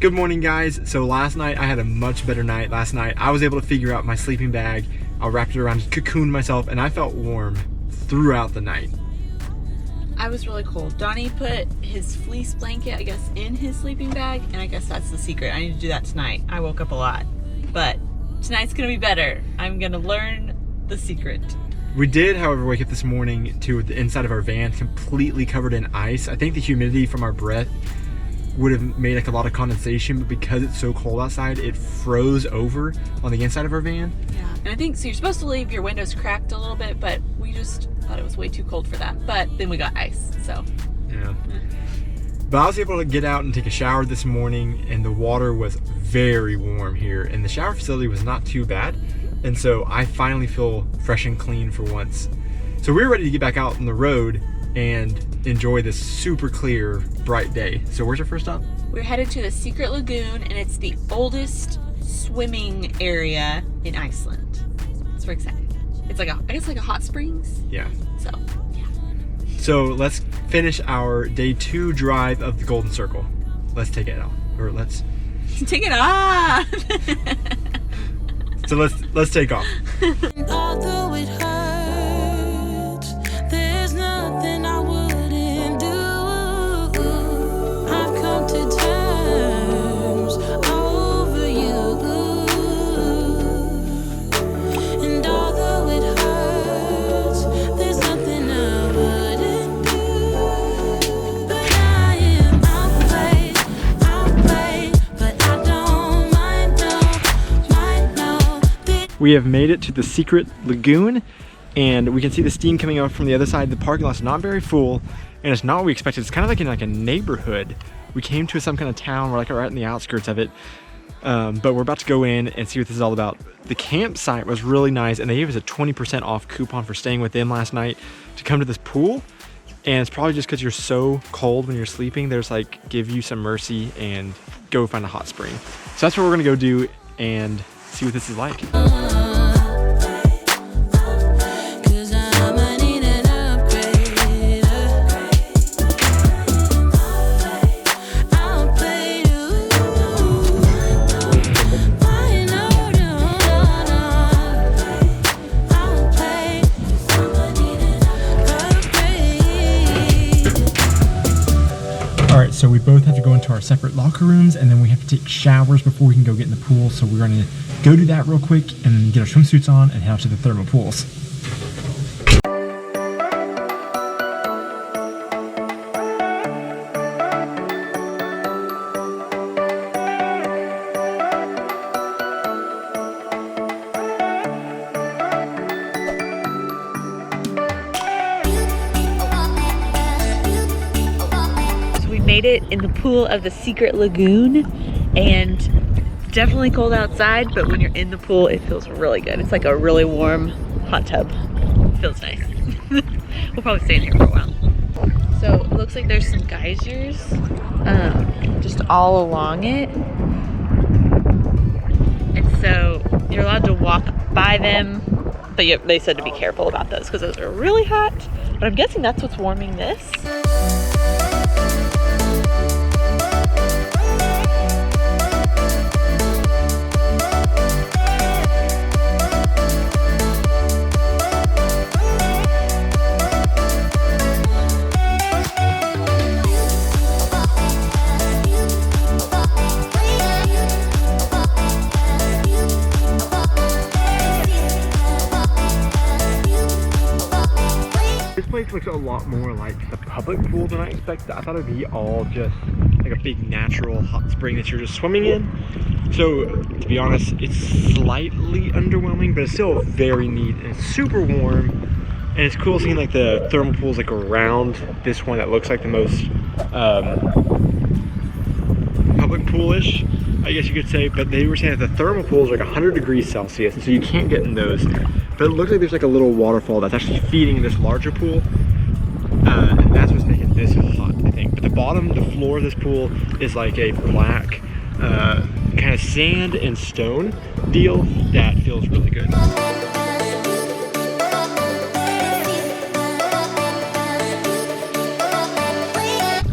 Good morning, guys. So last night I had a much better night. Last night I was able to figure out my sleeping bag. I wrapped it around, cocooned myself, and I felt warm throughout the night. I was really cold. Donnie put his fleece blanket, I guess, in his sleeping bag, and I guess that's the secret. I need to do that tonight. I woke up a lot, but tonight's gonna be better. I'm gonna learn the secret. We did, however, wake up this morning to the inside of our van completely covered in ice. I think the humidity from our breath would have made like a lot of condensation, but because it's so cold outside, it froze over on the inside of our van. Yeah, and I think, so you're supposed to leave your windows cracked a little bit, but we just thought it was way too cold for that. But then we got ice, so. Yeah. But I was able to get out and take a shower this morning, and the water was very warm here, and the shower facility was not too bad. And so I finally feel fresh and clean for once. So we're ready to get back out on the road and enjoy this super clear, bright day. So where's our first stop? We're headed to the Secret Lagoon, and it's the oldest swimming area in Iceland. So we're excited. It's like I guess like a hot springs. Yeah. So, yeah. So let's finish our day 2 drive of the Golden Circle. Let's take it out, or let's take it off. So let's take off. Although it hurts, there's nothing I wouldn't do. I've come to terms over you. And although it hurts, there's nothing I wouldn't do. But I am outplayed, but I don't mind, no. We have made it to the Secret Lagoon, and we can see the steam coming up from the other side. The parking lot's not very full, and it's not what we expected. It's kind of like in like a neighborhood. We came to some kind of town. We're like right in the outskirts of it, but we're about to go in and see what this is all about. The campsite was really nice, and they gave us a 20% off coupon for staying with them last night to come to this pool. And it's probably just because you're so cold when you're sleeping, there's like give you some mercy and go find a hot spring. So that's what we're gonna go do and see what this is like. Alright, so we both have to go into our separate locker rooms, and then we have to take showers before we can go get in the pool. So we're going to go do that real quick and then get our swimsuits on and head out to the thermal pools. Made it in the pool of the Secret Lagoon, and definitely cold outside, but when you're in the pool it feels really good. It's like a really warm hot tub. It feels nice. We'll probably stay in here for a while. So it looks like there's some geysers just all along it, and so you're allowed to walk by them, but they said to be careful about those because those are really hot, but I'm guessing that's what's warming this. Looks a lot more like the public pool than I expected. I thought it would be all just like a big natural hot spring that you're just swimming in. So to be honest, it's slightly underwhelming, but it's still very neat and it's super warm. And it's cool seeing like the thermal pools like around this one that looks like the most public poolish, I guess you could say. But they were saying that the thermal pools are like 100 degrees Celsius, so you can't get in those. But it looks like there's like a little waterfall that's actually feeding this larger pool. And that's what's making this hot, I think. But the floor of this pool is like a black kind of sand and stone deal that feels really good.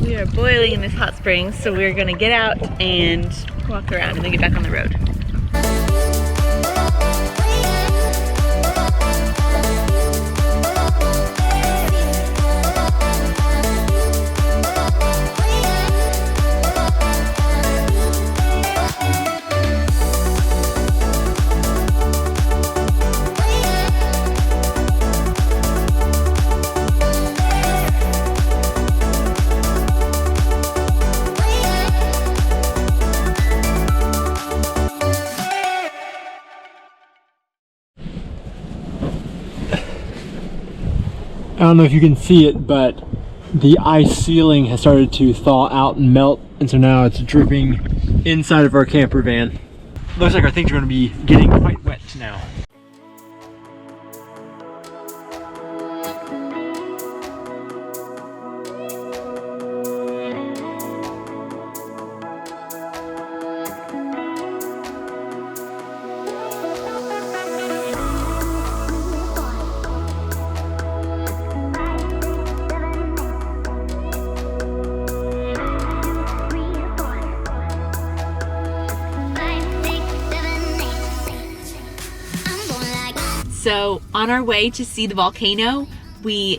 We are boiling in this hot spring, so we're gonna get out and walk around and then get back on the road. I don't know if you can see it, but the ice ceiling has started to thaw out and melt, and so now it's dripping inside of our camper van. Looks like our things are going to be getting quite wet now. So on our way to see the volcano, we,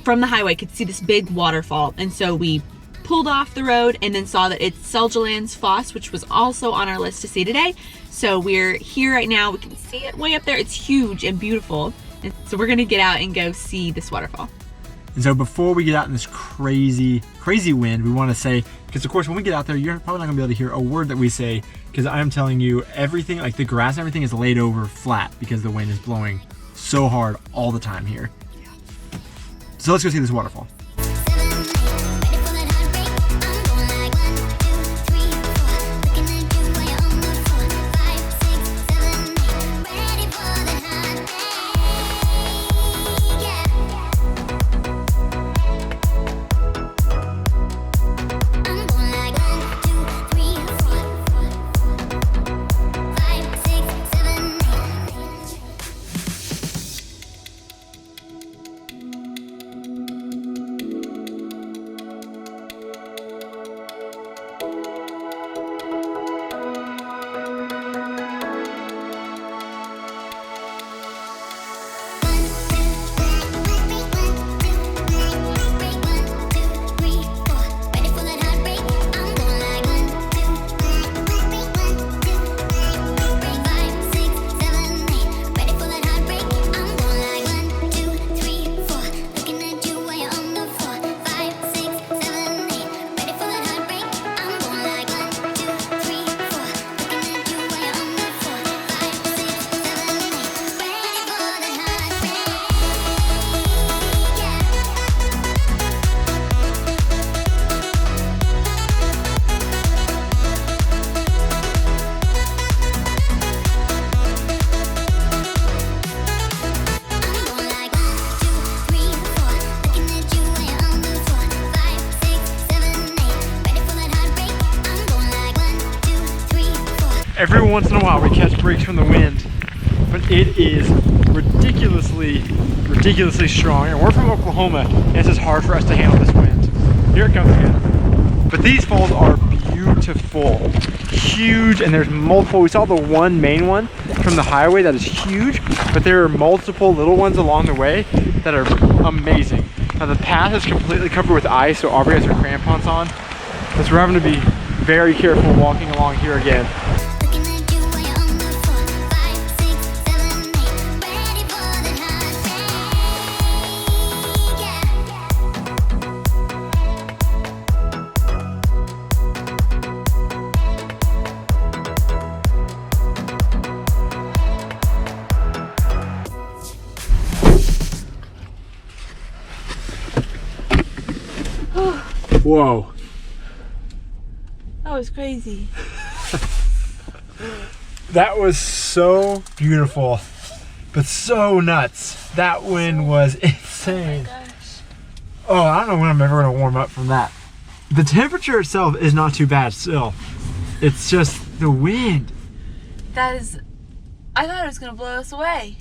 from the highway, could see this big waterfall. And so we pulled off the road and then saw that it's Seljalandsfoss, which was also on our list to see today. So we're here right now. We can see it way up there. It's huge and beautiful. And so we're gonna get out and go see this waterfall. And so before we get out in this crazy, crazy wind, we want to say, because of course when we get out there, you're probably not going to be able to hear a word that we say, because I'm telling you, everything, like the grass and everything is laid over flat because the wind is blowing so hard all the time here. So let's go see this waterfall. Every once in a while we catch breaks from the wind, but it is ridiculously strong. And we're from Oklahoma, and it's just hard for us to handle this wind. Here it comes again. But these falls are beautiful, huge, and there's multiple. We saw the one main one from the highway that is huge, but there are multiple little ones along the way that are amazing. Now the path is completely covered with ice, so Aubrey has her crampons on. So we're having to be very careful walking along here again. Whoa. That was crazy. That was so beautiful. but so nuts. That wind was insane. Oh my gosh. Oh, I don't know when I'm ever gonna warm up from that. The temperature itself is not too bad still. It's just the wind. That is, I thought it was gonna blow us away.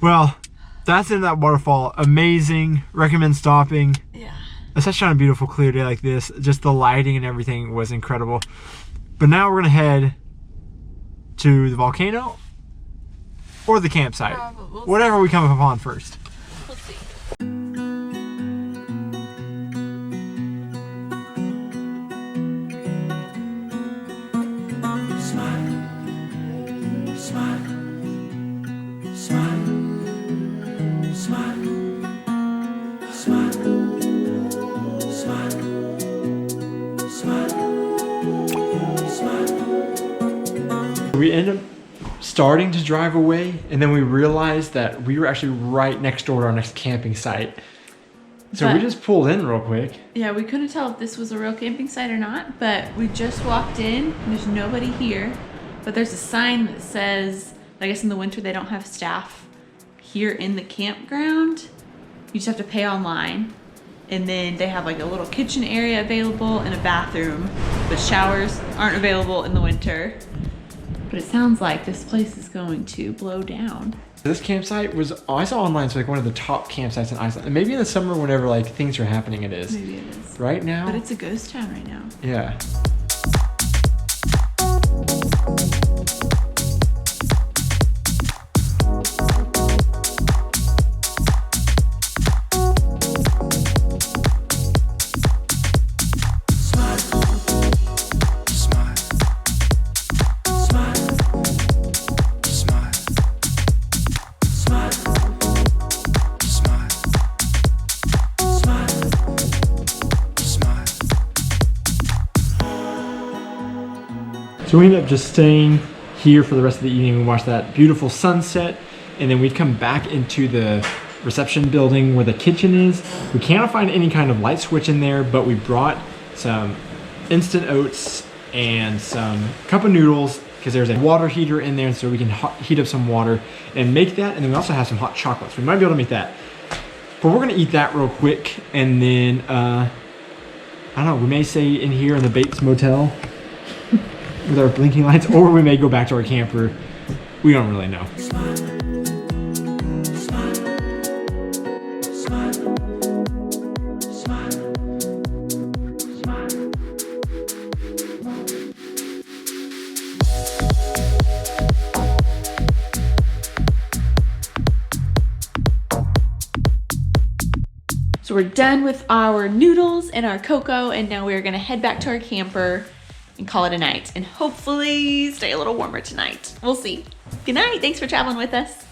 Well, that's in that waterfall. Amazing. Recommend stopping. Yeah. Especially on a beautiful clear day like this. Just the lighting and everything was incredible. But now we're gonna head to the volcano or the campsite. We'll Whatever we come upon first. We'll see. We ended up starting to drive away, and then we realized that we were actually right next door to our next camping site. So we But- just pulled in real quick. Yeah, we couldn't tell if this was a real camping site or not, but we just walked in. There's nobody here, but there's a sign that says, I guess in the winter they don't have staff here in the campground. You just have to pay online. And then they have like a little kitchen area available and a bathroom, but showers aren't available in the winter. But it sounds like this place is going to blow down. This campsite was, I saw online, it's like one of the top campsites in Iceland. And maybe in the summer whenever like things are happening it is. Maybe it is. Right now? But it's a ghost town right now. Yeah. So we ended up just staying here for the rest of the evening and watch that beautiful sunset, and then we'd come back into the reception building where the kitchen is. We can't find any kind of light switch in there, but we brought some instant oats and some cup of noodles because there's a water heater in there, so we can heat up some water and make that. And then we also have some hot chocolates. We might be able to make that, but we're gonna eat that real quick, and then I don't know, we may stay in here in the Bates Motel with our blinking lights, or we may go back to our camper. We don't really know. So we're done with our noodles and our cocoa, and now we're gonna head back to our camper and call it a night, and hopefully stay a little warmer tonight. We'll see. Good night. Thanks for traveling with us.